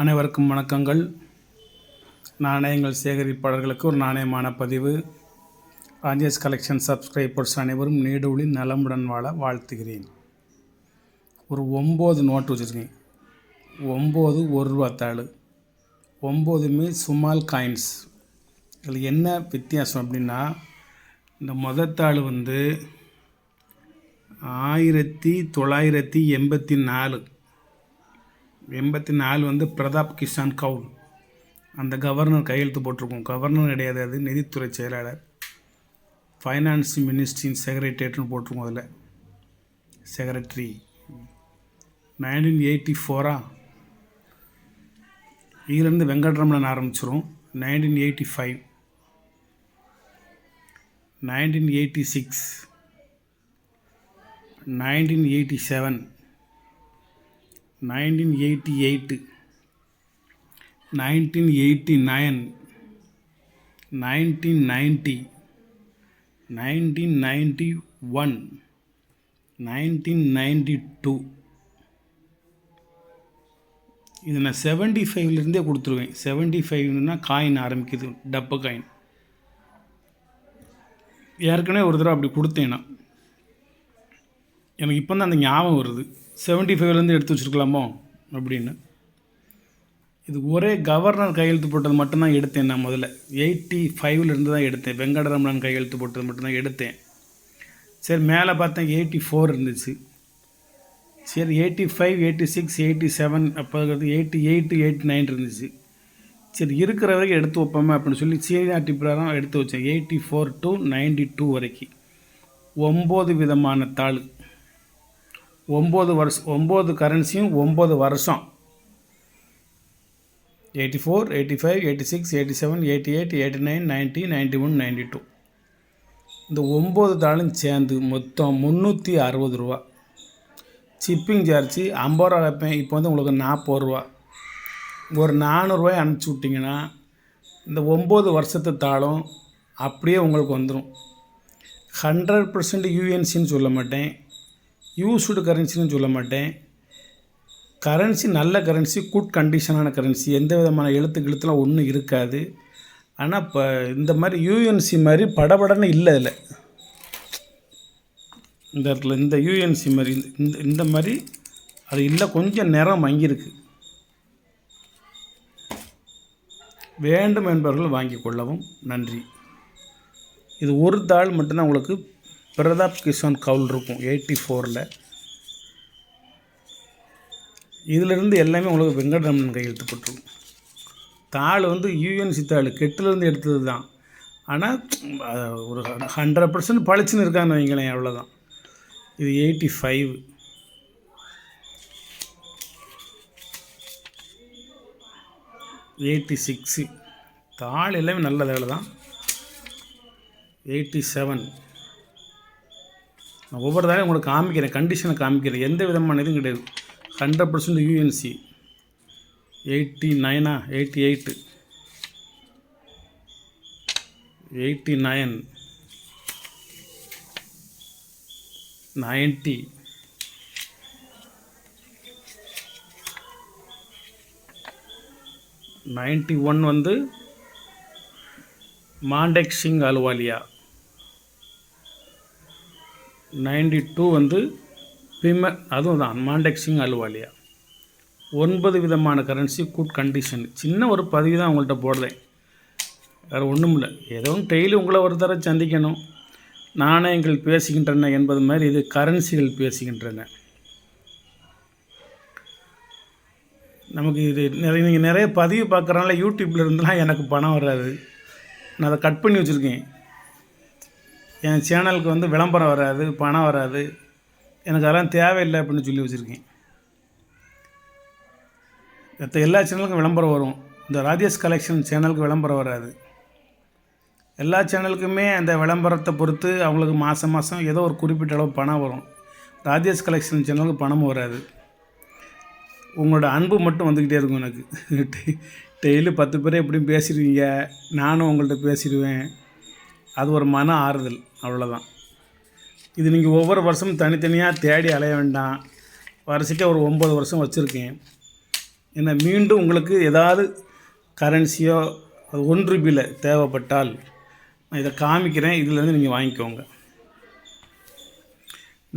அனைவருக்கும் வணக்கங்கள். நாணயங்கள் சேகரிப்பாளர்களுக்கு ஒரு நாணயமான பதிவு. ராஜேஷ் கலெக்ஷன் சப்ஸ்கிரைபர்ஸ் அனைவரும் நீடூழி நலமுடன் வாழ வாழ்த்துகிறேன். ஒரு 9 நோட்டு வச்சுருக்கேன். 9 1 ரூபா தாள். 9மே ஸ்மால் காயின்ஸ். இதில் என்ன வித்தியாசம் அப்படின்னா, இந்த முதத்தாள் 1984 பிரதாப் கிஷான் கவுல் அந்த கவர்னர் கையெழுத்து போட்டிருக்கோம். கவர்னர் கிடையாது, அது நிதித்துறை செயலாளர், ஃபைனான்ஸ் மினிஸ்ட்ரியின் செக்ரட்டரியேட்னு போட்டிருக்கோம். அதில் செக்ரட்டரி 1984 இதிலேருந்து வெங்கட்ரமணன் ஆரம்பிச்சிரும். 1985, 1986, 1987, 1988, 1989, 1990, 1991, 1992. இது நான் 75லேருந்தே கொடுத்துருவேன். 75னா காயின் ஆரம்பிக்குது, டப்பு காயின். ஏற்கனவே ஒரு தடவை அப்படி கொடுத்தேன்னா எனக்கு இப்போ தான் அந்த ஞாபகம் வருது, 75லேருந்து எடுத்து வச்சுருக்கலாமோ அப்படின்னு. இது ஒரே கவர்னர் கையெழுத்து போட்டது மட்டும்தான் எடுத்தேன். நான் முதல்ல 85லேருந்து தான் எடுத்தேன். வெங்கடரமணன் கையெழுத்து போட்டது மட்டும்தான் எடுத்தேன். சரி, மேலே பார்த்தேன் 84 இருந்துச்சு. சரி, 85, 86, 87, அப்போ 88, 89 இருந்துச்சு. சரி, இருக்கிற வரைக்கும் எடுத்து வைப்போமே அப்படின்னு சொல்லி சீனியாரிட்டி பிரகாரம் எடுத்து வச்சேன். 84 to 92 வரைக்கும் 9 விதமான தாள், 9 வருஷம், 9 கரன்சியும் 9 வருஷம். 84, 85, 86, 87, 88, 89, 90, 91, 92. இந்த 9 தாளும் சேர்ந்து மொத்தம் 360 ரூபா. ஷிப்பிங் சார்ஜ் 50 ரூபா வைப்பேன். இப்போ உங்களுக்கு 40 ரூபா. ஒரு 400 ரூபாய் அனுப்பிச்சி விட்டிங்கன்னா இந்த 9 வருஷத்து தாளும் அப்படியே உங்களுக்கு வந்துடும். 100% யூஎன்சின்னு சொல்ல மாட்டேன், யூஸ்டு கரன்சின்னு சொல்ல மாட்டேன். கரன்சி நல்ல கரன்சி, குட் கண்டிஷனான கரன்சி, எந்த விதமான எழுத்துலாம் ஒன்றும் இருக்காது. ஆனால் இப்போ இந்த மாதிரி யூஎன்சி மாதிரி படபடன்னு இல்லை. இதில் இந்த இடத்துல இந்த யூஎன்சி மாதிரி இந்த மாதிரி அது இல்லை, கொஞ்சம் நிறம் மங்கியிருக்கு. வேண்டும் என்பவர்கள் வாங்கி கொள்ளவும். நன்றி. இது ஒரு தாள் மட்டும்தான் உங்களுக்கு பிரதாப் கிஷான் கவுல் இருக்கும் 84ல். இதிலிருந்து எல்லாமே உங்களுக்கு வெங்கட்ரமணன் கையெழுத்து போட்டிருக்கும். தாள் யூஎன்சி தாள் கெட்டிலேருந்து எடுத்தது தான். ஆனால் ஒரு 100% பளிச்சுன்னு இருக்கான்னு வைங்களேன், அவ்வளோதான். இது 85, 86 தாள் எல்லாமே நல்ல தாள் தான். 87 நான் ஒவ்வொரு தாளையும் உங்களுக்கு காமிக்கிறேன், கண்டிஷனை காமிக்கிறேன். எந்த விதமான இதுவும் கிடையாது, 100% யூஎன்சி. 89, 88, 89, 90, 91 மாண்டெக் சிங் அலுவாலியா. 92 பிம, அதுவும் தான் மாண்டெக் சிங் அலுவாலியா. 9 விதமான கரன்சி, குட் கண்டிஷன். சின்ன ஒரு பதிவு தான் உங்கள்கிட்ட போடுறேன், வேறு ஒன்றும் இல்லை. ஏதோ டெய்லி உங்களை ஒரு தடவை சந்திக்கணும். நாணயங்கள் பேசுகின்றன என்பது மாதிரி இது கரன்சிகள் பேசுகின்றன. நமக்கு இது நீங்கள் நிறைய பதிவு பார்க்குறனால யூடியூப்பில் இருந்தெலாம் எனக்கு பணம் வராது. நான் அதை கட் பண்ணி வச்சுருக்கேன். என் சேனலுக்கு விளம்பரம் வராது, பணம் வராது, எனக்கு அதெல்லாம் தேவையில்லை அப்படின்னு சொல்லி வச்சுருக்கேன். மற்ற எல்லா சேனலுக்கும் விளம்பரம் வரும், இந்த ராஜேஷ் கலெக்ஷன் சேனலுக்கு விளம்பரம் வராது. எல்லா சேனலுக்குமே அந்த விளம்பரத்தை பொறுத்து அவங்களுக்கு மாதம் மாதம் ஏதோ ஒரு குறிப்பிட்ட அளவு பணம் வரும். ராஜேஷ் கலெக்ஷன் சேனலுக்கு பணமும் வராது. உங்களோட அன்பு மட்டும் வந்துக்கிட்டே இருக்கும் எனக்கு. டெய்லி 10 பேர் எப்படியும் பேசிடுவீங்க, நானும் உங்கள்கிட்ட பேசிடுவேன். அது ஒரு மன ஆறுதல், அவ்வளோதான். இது நீங்கள் ஒவ்வொரு வருஷமும் தனித்தனியாக தேடி அலைய வேண்டாம். வரிசைக்கு ஒரு 9 வருஷம் வச்சுருக்கேன். ஏன்னா மீண்டும் உங்களுக்கு ஏதாவது கரன்சியோ ₹1 தேவைப்பட்டால் நான் இதை காமிக்கிறேன், இதிலேருந்து நீங்கள் வாங்கிக்கோங்க.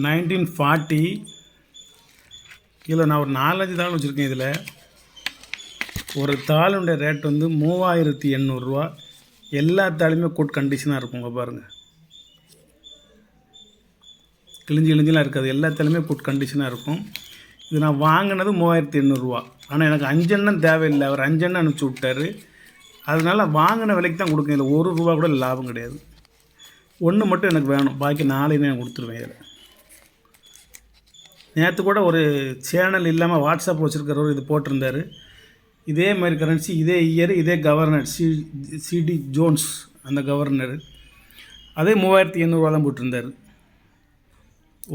1940 இதில் நான் ஒரு 4-5 தாள் வச்சுருக்கேன். இதில் ஒரு தாளுடைய ரேட் வந்து ₹3800. எல்லா தாளுமே குட் கண்டிஷனாக இருக்குங்க. பாருங்கள், கிழிஞ்செலாம் இருக்காது. எல்லா தாளுமே குட் கண்டிஷனாக இருக்கும். இது நான் வாங்கினது ₹3800. ஆனால் எனக்கு 5 எண்ணம் தேவையில்லை, அவர் 5 எண்ணம் அனுப்பிச்சி விட்டார். அதனால் வாங்கின விலைக்கு தான் கொடுக்கும். இதில் ₹1 கூட லாபம் கிடையாது. ஒன்று மட்டும் எனக்கு வேணும், பாக்கி 4 நான் கொடுத்துருவேன். இதில் நேற்று கூட ஒரு சேனல் இல்லாமல் வாட்ஸ்அப் வச்சுருக்கிறவர் இது போட்டிருந்தார். இதே மாதிரி கரன்சி, இதே இயர், இதே கவர்னர் சிடி ஜோன்ஸ், அந்த கவர்னர் அதே ₹3800 தான் போட்டிருந்தார்.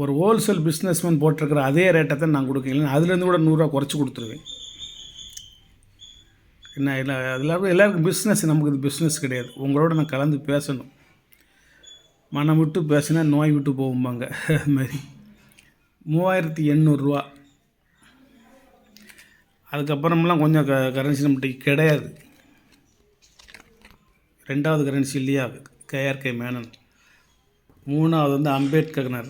ஒரு ஹோல்சேல் பிஸ்னஸ்மேன் போட்டிருக்கிற அதே ரேட்டை தான் நான் கொடுக்கல. அதுலேருந்து கூட ₹100 குறைச்சி கொடுத்துருவேன். என்ன இல்லை, எல்லாருக்கும் பிஸ்னஸ், நமக்கு இது பிஸ்னஸ் கிடையாது. உங்களோட நான் கலந்து பேசணும். மனம் விட்டு பேசினா நோய் விட்டு போகும்பாங்க. அதுமாதிரி ₹3800. அதுக்கப்புறமெல்லாம் கொஞ்சம் கரன்சி நம்மகிட்ட கிடையாது. 2வது கரன்சி இல்லையா, KRK மேனன். 3வது வந்து அம்பேத்கர்.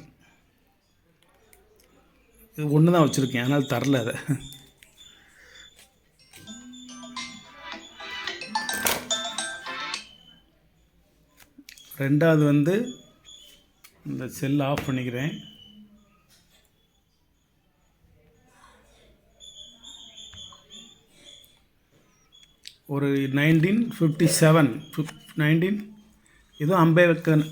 இது ஒன்று தான் வச்சுருக்கேன், அதனால் தரல அதை. ரெண்டாவது வந்து இந்த செல் ஆஃப் பண்ணிக்கிறேன். ஒரு 1957 இதுவும் அம்பேத்கர்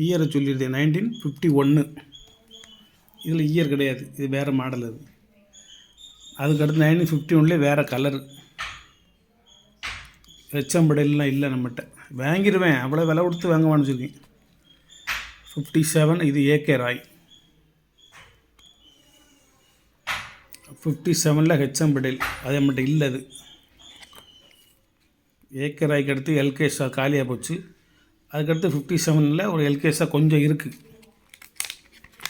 இயரை சொல்லியிருந்தேன். 1951. இதில் இயர் கிடையாது, இது வேறு மாடல். அது அதுக்கடுத்து 1951 வேறு கலரு. HM இல்லை நம்மகிட்ட. வாங்கிடுவேன், அவ்வளோ விலை கொடுத்து வாங்குவான்னு சொல்லி. 57 இது AK ராய். 57 HM அது நம்மகிட்ட இல்லை. அது AK ராய்க்கு அடுத்து LKSA காலியாக போச்சு. அதுக்கடுத்து 57 ஒரு LKSA கொஞ்சம் இருக்குது.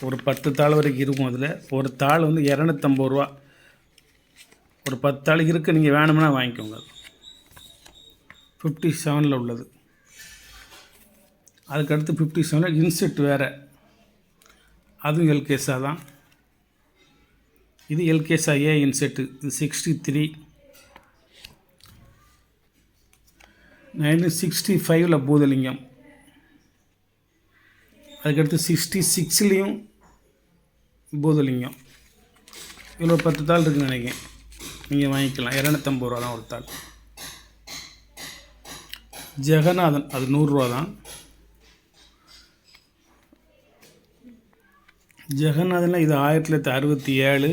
ஒரு 10 தாள் வரைக்கும் இருக்கும். அதில் ஒரு தாள் வந்து ₹250. ஒரு 10 தாள் இருக்குது, நீங்கள் வேணும்னா வாங்கிக்கோங்க. 57 உள்ளது. அதுக்கடுத்து 57 இன்செட் வேறு, அதுவும் LKSA தான். இது LKSA A இன்செட்டு. இது 63. 1965 பூதலிங்கம். அதுக்கடுத்து 66 பூதலிங்கம். இதில் ஒரு 10 தாள் இருக்குதுன்னு நினைக்கிறேன், நீங்கள் வாங்கிக்கலாம். ₹250 தான் ஒரு தாள். ஜெகநாதன் அது ₹100 தான். ஜெகநாதனில் இது 1967,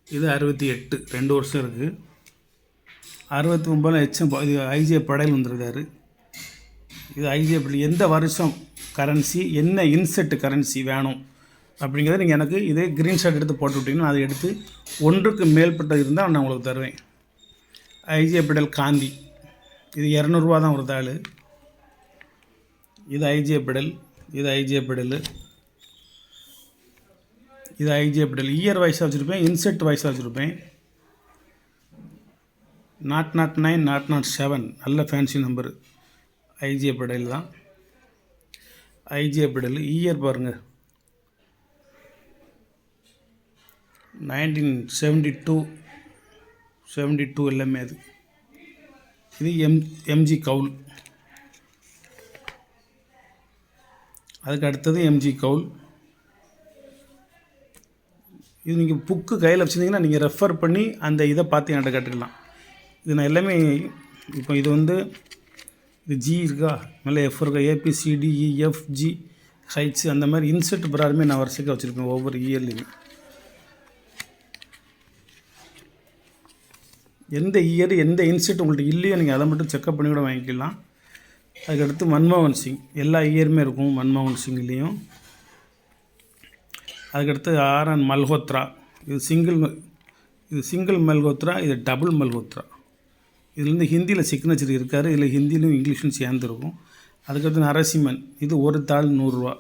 இது 68, 2 வருஷம் இருக்குது. 69 HM இது IJ படையில் வந்திருக்காரு. இது IJ படையில் எந்த வருஷம் கரன்சி, என்ன இன்செட் கரன்சி வேணும் அப்படிங்கிறத நீங்கள் எனக்கு இதே ஸ்க்ரீன்ஷாட் எடுத்து போட்டு விட்டிங்கன்னா அதை எடுத்து ஒன்றுக்கு மேற்பட்டது இருந்தால் நான் உங்களுக்கு தருவேன். IJ படையில் காந்தி இது ₹200 தான் ஒரு தாள். இது IJ படையில், இது IJ படையில், இது IJ படையில். இயர் வைஸாக வச்சுருப்பேன், இன்செட் வைஸாக வச்சுருப்பேன். 009, 007 நல்ல ஃபேன்சி நம்பரு. IJ படையில் தான். IJ படையில் இயர் பாருங்கள், 1972 எல்லாமே. அது இது MG கவுல். அதுக்கு அடுத்தது MG கவுல். இது நீங்கள் புக்கு கையில் வச்சுருந்தீங்கன்னா நீங்கள் ரெஃபர் பண்ணி அந்த இதை பார்த்து என்கிட்ட கேட்டுக்கலாம். இது நான் எல்லாமே இப்போ இது வந்து இது G இருக்கா, மேலே F இருக்கா, ABCDEFGH அந்த மாதிரி இன்செட் பிராருமே நான் வரிசைக்கு வச்சுருப்பேன் ஒவ்வொரு இயர்லேயுமே. எந்த இயர் எந்த இன்செட் உங்கள்கிட்ட இல்லையோ நீங்கள் அதை மட்டும் செக்கப் பண்ணி கூட வாங்கிக்கலாம். அதுக்கடுத்து மன்மோகன் சிங் எல்லா இயருமே இருக்கும் மன்மோகன் சிங்லேயும். அதுக்கடுத்து RN மல்ஹோத்ரா. இது சிங்கிள் மல்ஹோத்ரா, இது டபுள் மல்ஹோத்ரா. இதுலேருந்து ஹிந்தியில் சிக்னேச்சர் இருக்கார், இதில் ஹிந்திலும் இங்கிலீஷும் சேர்ந்துருக்கும். அதுக்கடுத்து நரசிம்மன், இது ஒரு தாள் ₹100,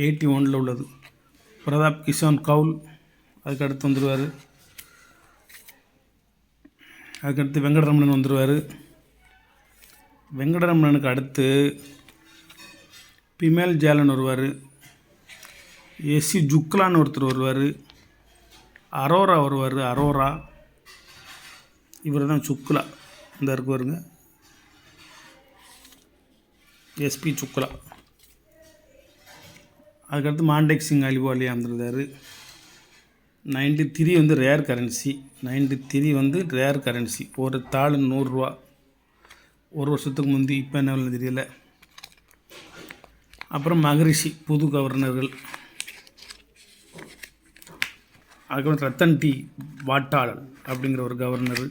81 உள்ளது. பிரதாப் கிஷான் கவுல், அதுக்கடுத்து வந்துடுவார். அதுக்கடுத்து வெங்கடரமணன் வந்துடுவார். வெங்கடரமணனுக்கு அடுத்து பிமேல் ஜாலன் வருவார். எஸ்சி ஜுக்லான்னு ஒருத்தர் வருவார். அரோரா வருவார். அரோரா இவர் தான் சுக்லா. இந்த இருக்கு வருங்க, எஸ்பி சுக்லா. அதுக்கடுத்து மாண்டேக் சிங் அலிவாலியா வந்துருந்தார். 93 வந்து ரேர் கரன்சி. 93 வந்து ரேர் கரன்சி. ஒரு தாள் 100 ரூபா. ஒரு வருஷத்துக்கு முந்தி, இப்போ என்ன தெரியல. அப்புறம் மகரிஷி புது கவர்னர்கள். அதுக்கப்புறம் ரத்தன் டி வாட்டாள் அப்படிங்கிற ஒரு கவர்னர்.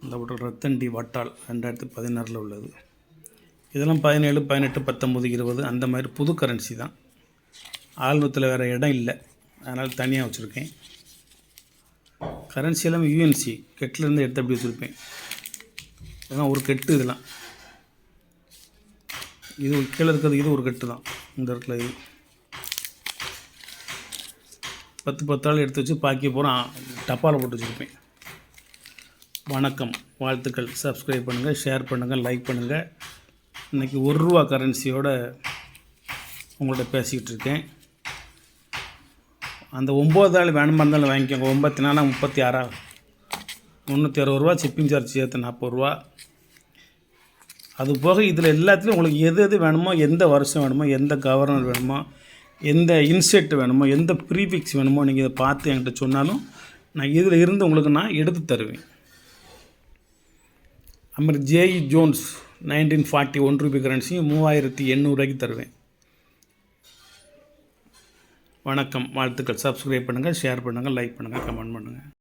இந்த ரத்தன் டி வாட்டாள் 2016 உள்ளது. இதெல்லாம் 17, 18, 19, 20 அந்த மாதிரி புது கரன்சி தான். ஆல்பத்தில் வேறு இடம் இல்லை, அதனால் தனியாக வச்சுருக்கேன். கரன்சி எல்லாம் யூஎன்சி கெட்டிலேருந்து எடுத்து அப்படி வச்சுருப்பேன். இதெல்லாம் ஒரு கெட்டு. இதெல்லாம் இது கீழே இருக்கிறது இது ஒரு கெட்டு தான். இந்த இடத்துல இது 10 ஆள் எடுத்து வச்சு பாக்கி போகிறோம் டப்பாவில் போட்டு வச்சுருப்பேன். வணக்கம், வாழ்த்துக்கள். சப்ஸ்கிரைப் பண்ணுங்கள், ஷேர் பண்ணுங்கள், லைக் பண்ணுங்கள். இன்றைக்கி 1 ரூபா கரன்சியோடு உங்கள்கிட்ட பேசிக்கிட்டு இருக்கேன். அந்த 9 ஆள் வேணுமா இருந்தாலும் வாங்கிக்கோங்க. 94 36 360 ரூபா. ஷிப்பிங் சார்ஜ் சேர்த்து 40 ரூபா. அது போக இதில் எல்லாத்துலேயும் உங்களுக்கு எது எது வேணுமோ, எந்த வருஷம் வேணுமோ, எந்த கவர்னர் வேணுமோ, எந்த இன்செட் வேணுமோ, எந்த ப்ரீஃபிக்ஸ் வேணுமோ நீங்கள் இதை பார்த்து என்கிட்ட சொன்னாலும் நான் இதில் இருந்து உங்களுக்கு நான் எடுத்து தருவேன். அதுமாதிரி ஜேஇ ஜோன்ஸ் 1940 1 ரூபாய் கரன்சியும் 3800 ரூபாய்க்கு தருவேன். வணக்கம், வாழ்த்துக்கள். சப்ஸ்கிரைப் பண்ணுங்கள், ஷேர் பண்ணுங்கள், லைக் பண்ணுங்கள், கமெண்ட் பண்ணுங்கள்.